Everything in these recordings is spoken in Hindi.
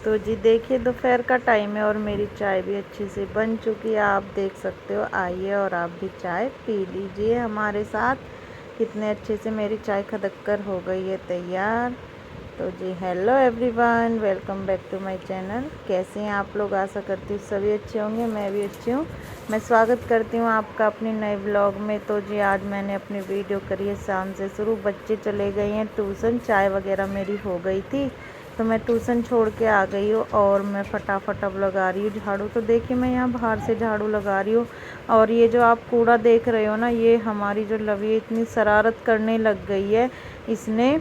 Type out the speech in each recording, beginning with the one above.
तो जी देखिए दोपहर का टाइम है और मेरी चाय भी अच्छी से बन चुकी है, आप देख सकते हो। आइए और आप भी चाय पी लीजिए हमारे साथ। कितने अच्छे से मेरी चाय खदक कर हो गई है तैयार। तो जी hello everyone, welcome back to my channel. कैसे हैं आप लोग? आशा करती हूँ सभी अच्छे होंगे, मैं भी अच्छी हूँ। मैं स्वागत करती हूँ आपका अपने नए व्लॉग में। तो जी आज मैंने अपनी वीडियो करी है शाम से शुरू। बच्चे चले गए हैं ट्यूशन, चाय वगैरह मेरी हो गई थी तो मैं ट्यूशन छोड़ के आ गई हूँ और मैं फटाफट अब लगा रही हूँ झाड़ू। तो देखिए मैं यहाँ बाहर से झाड़ू लगा रही हूँ और ये जो आप कूड़ा देख रहे हो ना, ये हमारी जो लवी इतनी शरारत करने लग गई है। इसने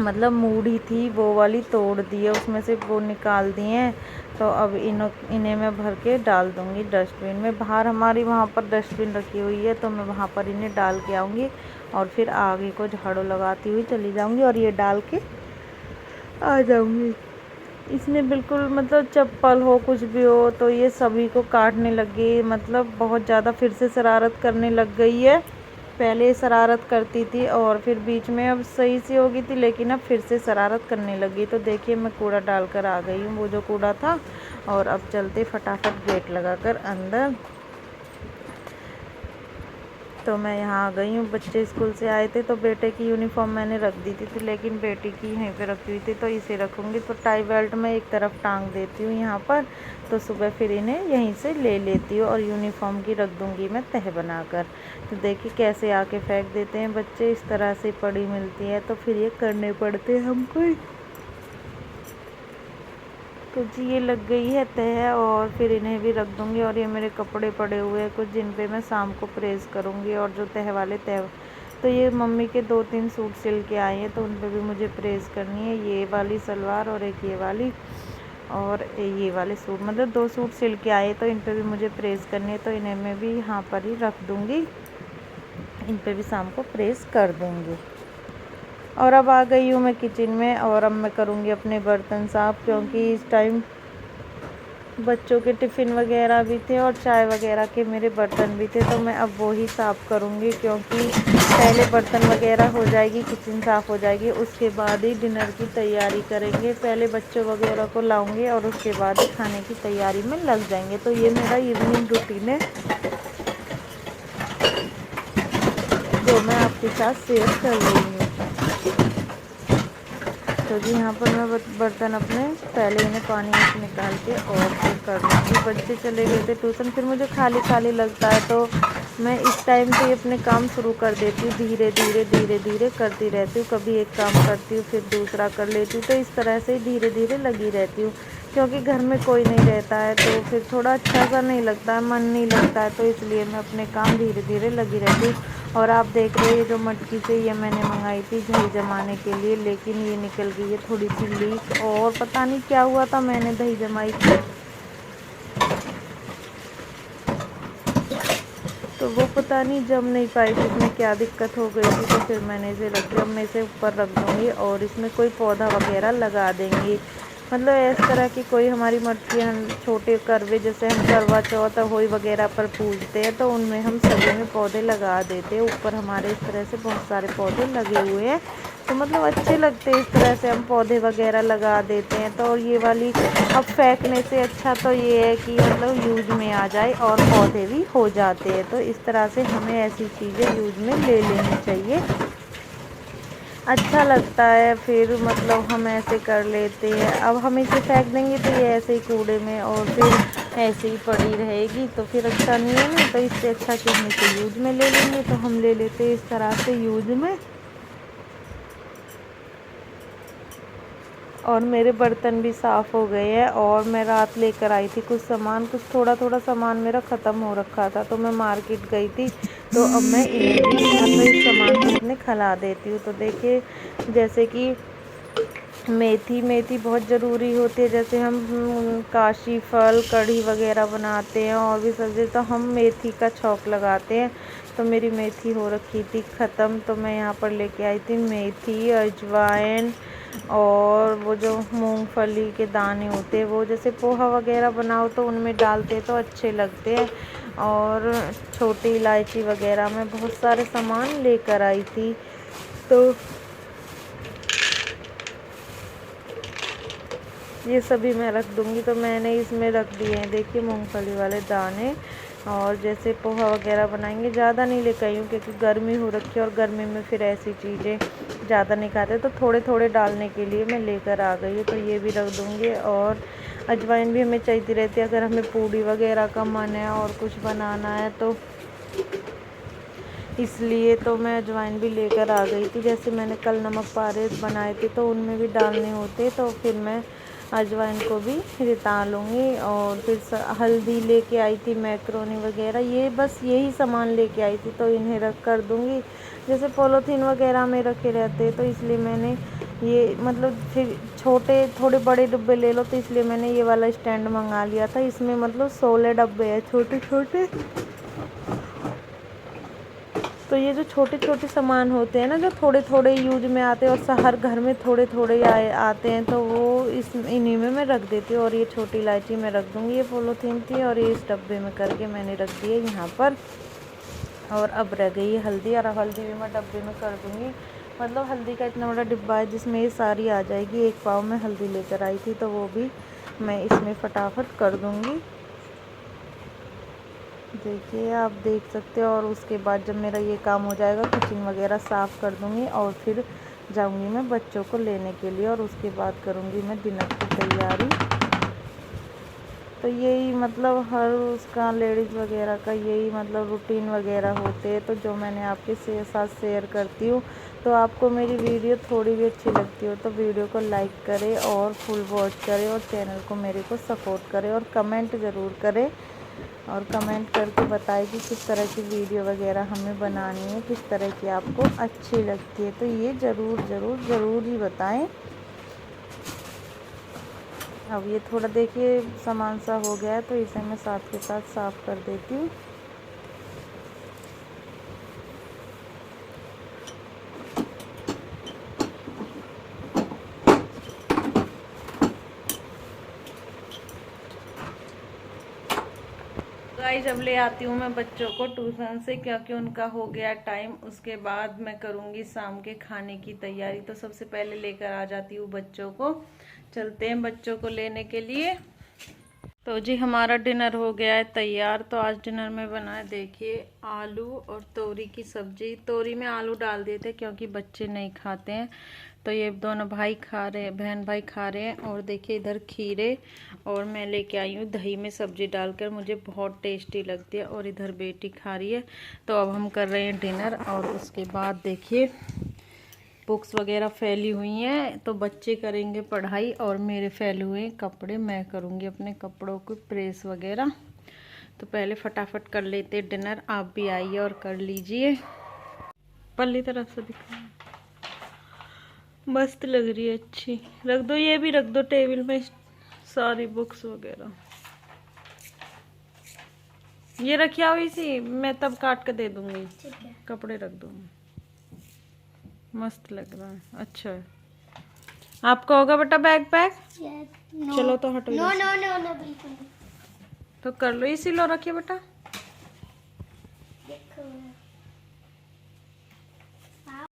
मतलब मूढ़ी थी वो वाली तोड़ दी है, उसमें से वो निकाल दिए हैं। तो अब इन्हें मैं भर के डाल दूँगी डस्टबिन में। बाहर हमारी वहाँ पर डस्टबिन रखी हुई है तो मैं वहाँ पर इन्हें डाल के आऊँगी और फिर आगे को झाड़ू लगाती हुई चली जाऊँगी और ये डाल के आ जाऊँगी। इसने बिल्कुल मतलब चप्पल हो कुछ भी हो तो ये सभी को काटने लग गई, मतलब बहुत ज़्यादा फिर से शरारत करने लग गई है। पहले शरारत करती थी और फिर बीच में अब सही सी हो गई थी, लेकिन अब फिर से शरारत करने लगी। तो देखिए मैं कूड़ा डाल कर आ गई हूँ, वो जो कूड़ा था। और अब चलते फटाफट गेट लगाकर अंदर। तो मैं यहाँ आ गई हूँ। बच्चे स्कूल से आए थे तो बेटे की यूनिफॉर्म मैंने रख दी थी लेकिन बेटी की यहीं पे रखी हुई थी तो इसे रखूँगी। तो टाई बेल्ट मैं एक तरफ टांग देती हूँ यहाँ पर, तो सुबह फिर इन्हें यहीं से ले लेती हूँ और यूनिफॉर्म की रख दूँगी मैं तह बनाकर। तो देखिए कैसे आके फेंक देते हैं बच्चे, इस तरह से पड़ी मिलती है तो फिर ये करने पड़ते हैं हमको। तो जी ये लग गई है तह और फिर इन्हें भी रख दूँगी। और ये मेरे कपड़े पड़े हुए हैं कुछ, जिन पे मैं शाम को प्रेस करूँगी। और जो तह वाले तह, तो ये मम्मी के 2-3 सूट सिल के आए हैं तो उन पे भी मुझे प्रेस करनी है। ये वाली सलवार और एक ये वाली और ये वाले सूट, मतलब 2 सूट सिल के आए तो इन पे भी मुझे प्रेस करनी है। तो इन्हें मैं भी यहाँ पर ही रख दूँगी, इन पे भी शाम को प्रेस कर दूँगी। और अब आ गई हूँ मैं किचन में और अब मैं करूँगी अपने बर्तन साफ़, क्योंकि इस टाइम बच्चों के टिफ़िन वगैरह भी थे और चाय वगैरह के मेरे बर्तन भी थे। तो मैं अब वो ही साफ़ करूँगी, क्योंकि पहले बर्तन वगैरह हो जाएगी, किचन साफ़ हो जाएगी, उसके बाद ही डिनर की तैयारी करेंगे। पहले बच्चों वगैरह को लाऊंगे और उसके बाद ही खाने की तैयारी में लग जाएंगे। तो ये मेरा इवनिंग रूटीन है जो मैं आपके साथ शेयर कर रही हूँ। तो जी यहाँ पर मैं बर्तन अपने पहले इन्हें पानी में से निकाल के और फिर कर लूँगी। बच्चे चले गए थे ट्यूशन, फिर मुझे खाली खाली लगता है तो मैं इस टाइम से ही अपने काम शुरू कर देती हूँ। धीरे धीरे धीरे धीरे करती रहती हूँ, कभी एक काम करती हूँ फिर दूसरा कर लेती हूँ। तो इस तरह से ही धीरे धीरे लगी रहती हूँ, क्योंकि घर में कोई नहीं रहता है तो फिर थोड़ा अच्छा सा नहीं लगता है, मन नहीं लगता है। तो इसलिए मैं अपने काम धीरे धीरे लगी रहती हूँ। और आप देख रहे हैं जो मटकी से ये मैंने मंगाई थी दही जमाने के लिए, लेकिन ये निकल गई है थोड़ी सी लीक। और पता नहीं क्या हुआ था, मैंने दही जमाई थी तो वो पता नहीं जम नहीं पाई थी, इसमें क्या दिक्कत हो गई थी। तो फिर मैंने इसे रख दिया। अब मैं इसे ऊपर रख दूँगी और इसमें कोई पौधा वगैरह लगा देंगी। मतलब इस तरह की कोई हमारी मटकी, हम छोटे करवे जैसे हम करवा चौथ होली वगैरह पर पूजते हैं तो उनमें हम सभी में पौधे लगा देते हैं। ऊपर हमारे इस तरह से बहुत सारे पौधे लगे हुए हैं तो मतलब अच्छे लगते हैं, इस तरह से हम पौधे वगैरह लगा देते हैं। तो ये वाली अब फेंकने से अच्छा तो ये है कि मतलब यूज में आ जाए और पौधे भी हो जाते हैं। तो इस तरह से हमें ऐसी चीज़ें यूज में ले लेनी चाहिए, अच्छा लगता है। फिर मतलब हम ऐसे कर लेते हैं। अब हम इसे फेंक देंगे तो ये ऐसे ही कूड़े में और फिर ऐसे ही पड़ी रहेगी तो फिर अच्छा नहीं है ना। तो इससे अच्छा कि हम इसे यूज में ले लेंगे, तो हम ले लेते हैं इस तरह से यूज में। और मेरे बर्तन भी साफ़ हो गए हैं और मैं रात लेकर आई थी कुछ सामान, कुछ थोड़ा थोड़ा सामान मेरा ख़त्म हो रखा था तो मैं मार्केट गई थी। तो अब मैं इन्हें भी मतलब इस सामान को अपने खिला देती हूँ। तो देखिए जैसे कि मेथी, मेथी बहुत ज़रूरी होती है। जैसे हम काशी फल कढ़ी वगैरह बनाते हैं और भी सब्ज़ी तो हम मेथी का छौंक लगाते हैं। तो मेरी मेथी हो रखी थी ख़त्म, तो मैं यहाँ पर लेके आई थी मेथी, अजवाइन और वो जो मूंगफली के दाने होते हैं वो जैसे पोहा वगैरह बनाओ तो उनमें डालते तो अच्छे लगते हैं। और छोटी इलायची वगैरह मैं बहुत सारे सामान लेकर आई थी। तो ये सभी मैं रख दूँगी। तो मैंने इसमें रख दिए हैं देखिए मूंगफली वाले दाने। और जैसे पोहा वगैरह बनाएंगे, ज़्यादा नहीं लेकर आई हूँ क्योंकि गर्मी हो रखी है और गर्मी में फिर ऐसी चीज़ें ज़्यादा नहीं खाते, तो थोड़े थोड़े डालने के लिए मैं लेकर आ गई हूँ। तो ये भी रख दूँगी। और अजवाइन भी हमें चाहिए रहती है अगर हमें पूड़ी वगैरह का मन है और कुछ बनाना है, तो इसलिए तो मैं अजवाइन भी लेकर आ गई थी। जैसे मैंने कल नमक पारे बनाए थे तो उनमें भी डालने होते, तो फिर मैं अजवाइन को भी रिता लूँगी। और फिर हल्दी लेके आई थी, मैक्रोनी वगैरह, ये बस यही सामान लेके आई थी, तो इन्हें रख कर दूँगी। जैसे पॉलीथीन वगैरह में रखे रहते, तो इसलिए मैंने ये मतलब फिर छोटे थोड़े बड़े डब्बे ले लो, तो इसलिए मैंने ये वाला स्टैंड मंगा लिया था। इसमें मतलब 16 डब्बे हैं छोटे छोटे। तो ये जो छोटे छोटे सामान होते हैं ना, जो थोड़े थोड़े यूज में आते हैं और हर घर में थोड़े थोड़े आते हैं, तो वो इन्हीं में मैं रख देती हूँ। और ये छोटी इलायची मैं रख दूँगी, ये पॉलीथीन थी और ये इस डब्बे में करके मैंने रख दिए यहाँ पर। और अब रह गई हल्दी, और हल्दी भी मैं डब्बे में कर दूँगी। मतलब हल्दी का इतना बड़ा डिब्बा है जिसमें ये सारी आ जाएगी। 1 पाव में हल्दी लेकर आई थी, तो वो भी मैं इसमें फटाफट कर दूँगी। देखिए आप देख सकते हो। और उसके बाद जब मेरा ये काम हो जाएगा, किचन वगैरह साफ़ कर दूँगी और फिर जाऊँगी मैं बच्चों को लेने के लिए, और उसके बाद करूँगी मैं डिनर की तैयारी। तो यही मतलब हर उसका लेडीज़ वगैरह का यही मतलब रूटीन वगैरह होते हैं, तो जो मैंने आपके साथ शेयर करती हूँ। तो आपको मेरी वीडियो थोड़ी भी अच्छी लगती हो तो वीडियो को लाइक करें और फुल वॉच करें, और चैनल को मेरे को सपोर्ट करें, और कमेंट ज़रूर करें, और कमेंट करके बताएं कि किस तरह की वीडियो वगैरह हमें बनानी है, किस तरह की आपको अच्छी लगती है। तो ये ज़रूर ही बताएं। अब ये थोड़ा देखिए सामान सा हो गया है, तो इसे मैं साथ के साथ साफ़ कर देती हूँ। गाइस अब ले आती हूँ मैं बच्चों को ट्यूशन से, क्योंकि उनका हो गया टाइम। उसके बाद मैं करूँगी शाम के खाने की तैयारी। तो सबसे पहले लेकर आ जाती हूँ बच्चों को। चलते हैं बच्चों को लेने के लिए। तो जी हमारा डिनर हो गया है तैयार। तो आज डिनर में बनाए देखिए आलू और तोरी की सब्जी। तोरी में आलू डाल दिए थे क्योंकि बच्चे नहीं खाते हैं, तो ये दोनों भाई खा रहे हैं, बहन भाई खा रहे हैं। और देखिए इधर खीरे, और मैं लेके आई हूँ दही में सब्जी डालकर, मुझे बहुत टेस्टी लगती है। और इधर बेटी खा रही है। तो अब हम कर रहे हैं डिनर। और उसके बाद देखिए बुक्स वगैरह फैली हुई हैं, तो बच्चे करेंगे पढ़ाई, और मेरे फैले हुए कपड़े मैं करूँगी अपने कपड़ों को प्रेस वगैरह। तो पहले फटाफट कर लेते डिनर। आप भी आइए और कर लीजिए। पल्ली तरफ से दिखा, मस्त लग रही है, अच्छी। रख दो, ये भी रख दो टेबल में सारी बुक्स वगैरह। ये रखिया हुई सी, मैं तब काट के दे दूँगी। कपड़े रख दूँगी, मस्त लग रहा है, अच्छा है। आपका होगा बेटा बैग पैक? चलो तो हटो। नो नो नो नो बिल्कुल। तो कर लो, इसी लो रखिए बेटा।